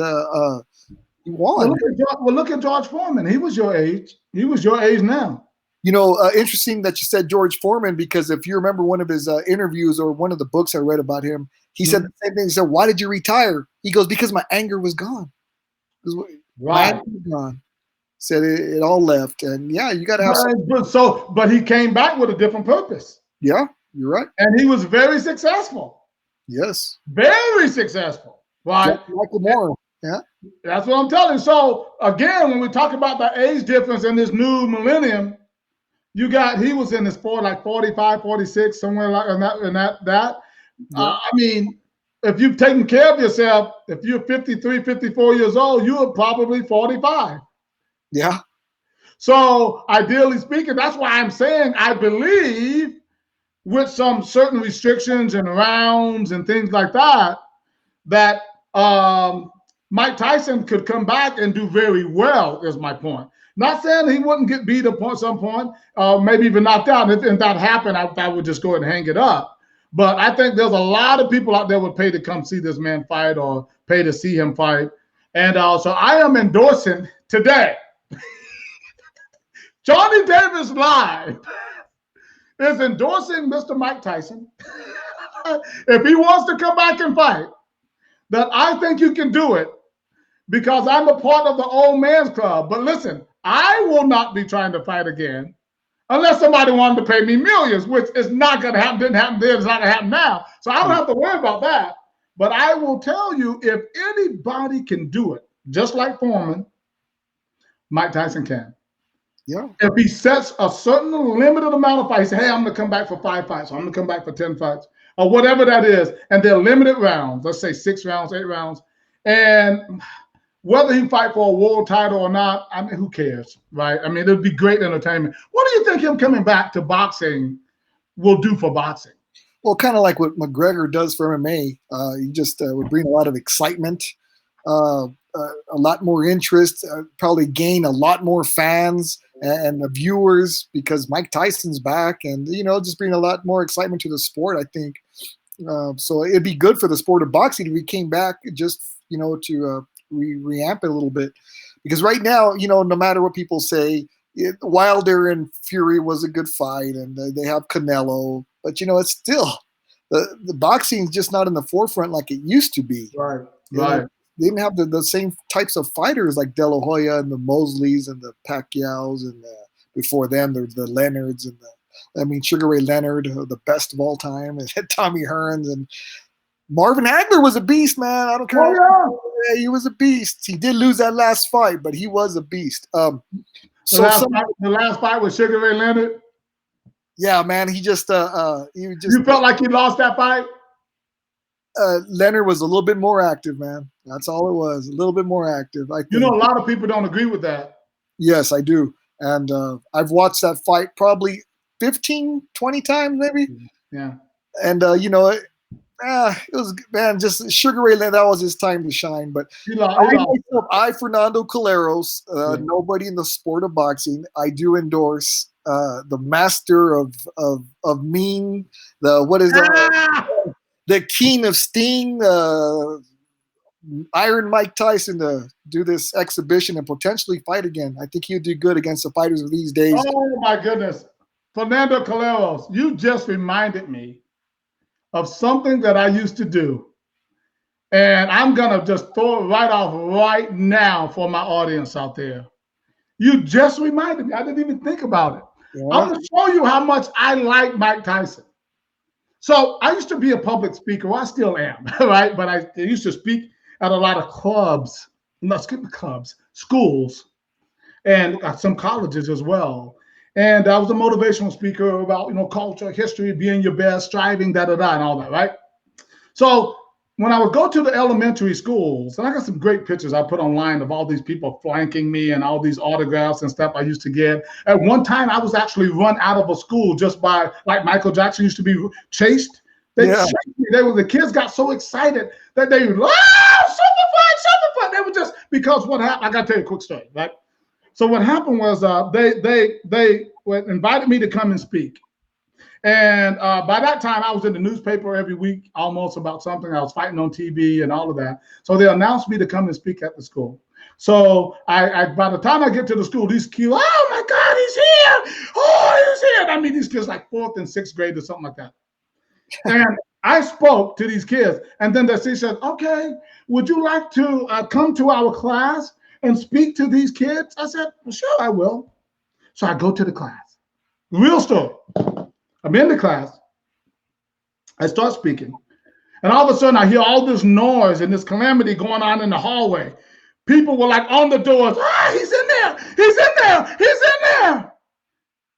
B: he won.
A: Well, look at George Foreman. He was your age. He was your age now.
B: Interesting that you said George Foreman, because if you remember one of his interviews or one of the books I read about him, he said the same thing. He said, "Why did you retire?" He goes, "Because my anger was gone. My anger was gone." Said it all left, and you got to have.
A: But he came back with a different purpose.
B: Yeah, you're right.
A: And he was very successful.
B: Yes,
A: very successful. Right,
B: Michael Moore. Yeah,
A: that's what I'm telling you. So again, when we talk about the age difference in this new millennium, he was in his 45, 46, somewhere like in that. Yeah. I mean, if you've taken care of yourself, if you're 53, 54 years old, you're probably 45.
B: Yeah.
A: So ideally speaking, that's why I'm saying I believe with some certain restrictions and rounds and things like that, that Mike Tyson could come back and do very well, is my point. Not saying he wouldn't get beat up at some point, maybe even knocked out. If that happened, I would just go ahead and hang it up. But I think there's a lot of people out there would pay to come see this man fight or pay to see him fight. And so I am endorsing today. Johnny Davis Live is endorsing Mr. Mike Tyson. If he wants to come back and fight, that I think you can do it because I'm a part of the old man's club. But listen, I will not be trying to fight again unless somebody wanted to pay me millions, which is not going to happen. Didn't happen then. It's not going to happen now. So I don't have to worry about that. But I will tell you, if anybody can do it, just like Foreman, Mike Tyson can.
B: Yeah.
A: If he sets a certain limited amount of fights, hey, I'm going to come back for 5 fights, or I'm going to come back for 10 fights, or whatever that is, and they're limited rounds, let's say 6 rounds, 8 rounds, and whether he fight for a world title or not, I mean, who cares, right? I mean, it would be great entertainment. What do you think him coming back to boxing will do for boxing?
B: Well, kind of like what McGregor does for MMA. He just would bring a lot of excitement, a lot more interest, probably gain a lot more fans and the viewers because Mike Tyson's back, and just bring a lot more excitement to the sport, I think. So it'd be good for the sport of boxing if we came back just to reamp it a little bit, because right now no matter what people say, Wilder and Fury was a good fight, and they have Canelo, but it's still the boxing is just not in the forefront like it used to be.
A: Right. Right.
B: They didn't have the same types of fighters like De La Hoya and the Mosleys and the Pacquiaos, and before them there's the Leonards and Sugar Ray Leonard, the best of all time, and Tommy Hearns, and Marvin Hagler was a beast, man. I don't care.
A: Oh,
B: yeah. He was a beast. He did lose that last fight, but he was a beast.
A: The last fight with Sugar Ray Leonard.
B: Yeah, man. He just.
A: You felt like he lost that fight?
B: Leonard was a little bit more active, man. That's all it was. A little bit more active. I think.
A: A lot of people don't agree with that.
B: Yes, I do. And I've watched that fight probably 15, 20 times maybe.
A: Yeah.
B: And, It was, man, just Sugar Ray Leonard, that was his time to shine. But Fernando Calleros, nobody in the sport of boxing, I do endorse the master of mean, the king of sting, Iron Mike Tyson, to do this exhibition and potentially fight again. I think he'd do good against the fighters of these days.
A: Oh my goodness. Fernando Calleros, you just reminded me of something that I used to do. And I'm going to just throw it right off right now for my audience out there. You just reminded me. I didn't even think about it. Yeah. I'm going to show you how much I like Mike Tyson. So I used to be a public speaker. Well, I still am, right? But I used to speak at a lot of clubs, schools, and some colleges as well. And I was a motivational speaker about, culture, history, being your best, striving, and all that, right? So when I would go to the elementary schools, and I got some great pictures I put online of all these people flanking me and all these autographs and stuff I used to get. At one time, I was actually run out of a school just by, like Michael Jackson used to be chased. Chased me. The kids got so excited that they, super fun. They were just, because what happened, I got to tell you a quick story, right? So what happened was they invited me to come and speak. And by that time, I was in the newspaper every week, almost, about something. I was fighting on TV and all of that. So they announced me to come and speak at the school. So by the time I get to the school, these kids, oh my God, he's here. Oh, he's here. And I mean, these kids like 4th and 6th grade or something like that. And I spoke to these kids. And then the teacher said, okay, would you like to come to our class and speak to these kids? I said, well, sure, I will. So I go to the class. Real story. I'm in the class. I start speaking. And all of a sudden, I hear all this noise and this calamity going on in the hallway. People were like on the doors. Ah, he's in there. He's in there. He's in there.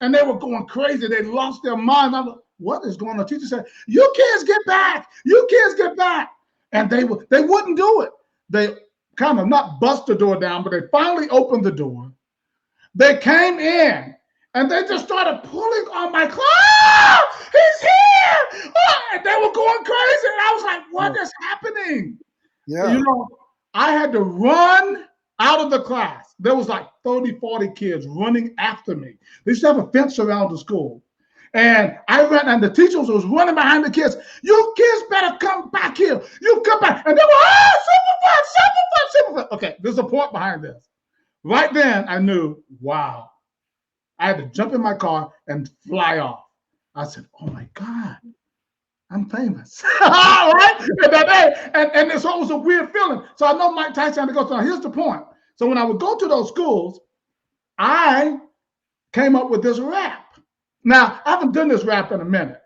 A: And they were going crazy. They lost their minds. I'm like, what is going on? The teacher said, you kids get back. You kids get back. And they wouldn't do it. They kind of not bust the door down, but they finally opened the door. They came in. And they just started pulling on my clothes. Oh, he's here. Oh, and they were going crazy. And I was like, what is happening? Yeah. I had to run out of the class. There was like 30, 40 kids running after me. They used to have a fence around the school. And I ran, and the teachers was running behind the kids. You kids better come back here. You come back. And they were, super fun. Okay, there's a point behind this. Right then, I knew, wow. I had to jump in my car and fly off. I said, oh my God, I'm famous. All right? And so it was a weird feeling. So I know Mike Tyson had to go. So now here's the point. So when I would go to those schools, I came up with this rap. Now, I haven't done this rap in a minute,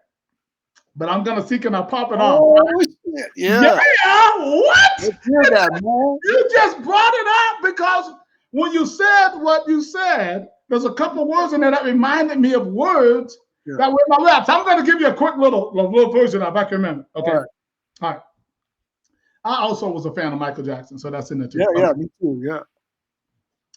A: but I'm going to see, can I pop it off?
B: Oh, shit. Yeah.
A: What?
B: Let's hear that, man.
A: You just brought it up because when you said what you said, there's a couple of words in there that reminded me of words that were in my rap. So I'm going to give you a quick little version of it. I can remember. Okay. All right. I also was a fan of Michael Jackson, so that's in there too.
B: Yeah, me too. Yeah.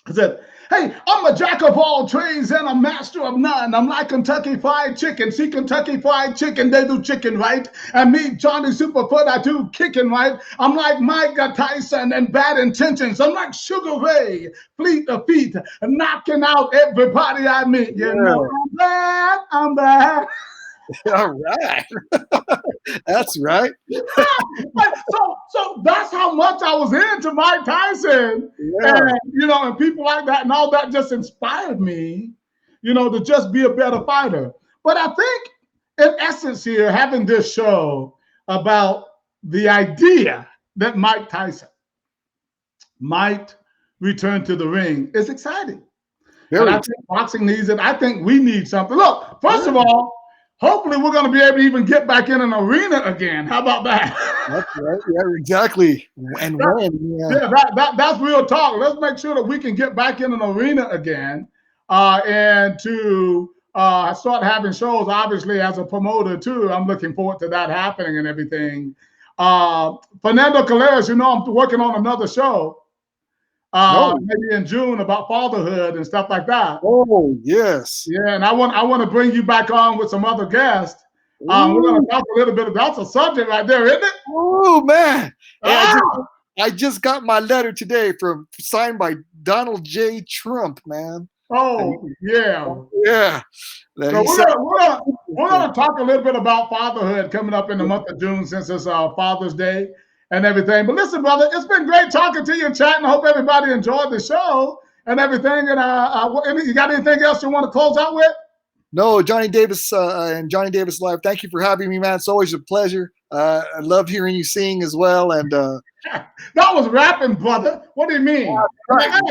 A: I said, hey, I'm a jack of all trades and a master of none. I'm like Kentucky Fried Chicken. See, Kentucky Fried Chicken, they do chicken right. And me, Johnny Superfoot, I do kicking right. I'm like Mike Tyson and bad intentions. I'm like Sugar Ray, fleet of feet, knocking out everybody I meet. You know, I'm bad.
B: All right. That's right.
A: So that's how much I was into Mike Tyson. Yeah. And, and people like that and all that just inspired me, to just be a better fighter. But I think in essence here, having this show about the idea that Mike Tyson might return to the ring is exciting. And I think boxing needs it. I think we need something. Look, first of all, hopefully, we're going to be able to even get back in an arena again. How about that?
B: That's right. Yeah, exactly. And
A: that's real talk. Let's make sure that we can get back in an arena again and to start having shows. Obviously, as a promoter, too, I'm looking forward to that happening and everything. Fernando Calleros, I'm working on another show. Maybe in June about fatherhood and stuff like that.
B: Oh, yes.
A: Yeah, and I want to bring you back on with some other guests We're going to talk a little bit about the subject right there, isn't it?
B: Oh man! Hey,
A: Ah!
B: I just got my letter today signed by Donald J. Trump, man.
A: Oh, yeah.
B: Yeah.
A: So
B: He said,
A: we're gonna talk a little bit about fatherhood coming up in the month of June, since it's Father's Day and everything. But listen, brother, it's been great talking to you and chatting. I hope everybody enjoyed the show and everything. And you got anything else you want to close out with?
B: No, Johnny Davis and Johnny Davis Live, thank you for having me, man. It's always a pleasure. I love hearing you sing as well. And
A: that was rapping, brother. What do you mean?
B: Right.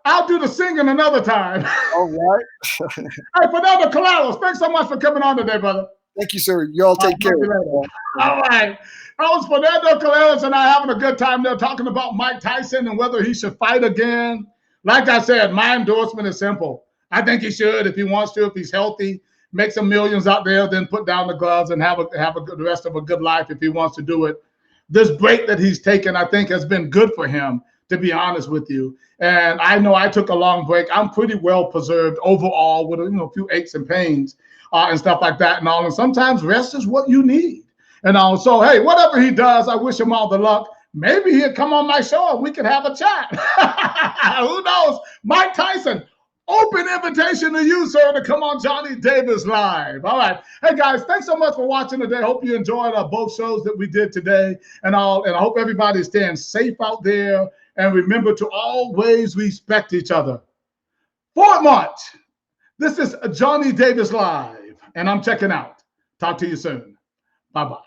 A: I'll do the singing another time.
B: All right.
A: Hey, Fernando Calleros, thanks so much for coming on today, brother.
B: Thank you, sir. You all take care.
A: All right. That was Fernando Calleros and I having a good time there talking about Mike Tyson and whether he should fight again. Like I said, my endorsement is simple. I think he should if he wants to, if he's healthy, make some millions out there, then put down the gloves and have the rest of a good life if he wants to do it. This break that he's taken, I think, has been good for him, to be honest with you. And I know I took a long break. I'm pretty well preserved overall with a few aches and pains and stuff like that and all. And sometimes rest is what you need. And all. So, hey, whatever he does, I wish him all the luck. Maybe he'll come on my show and we can have a chat. Who knows? Mike Tyson. Open invitation to you, sir, to come on Johnny Davis Live. All right. Hey, guys, thanks so much for watching today. Hope you enjoyed both shows that we did today and all. And I hope everybody's staying safe out there. And remember to always respect each other. Fort March, this is Johnny Davis Live, and I'm checking out. Talk to you soon. Bye-bye.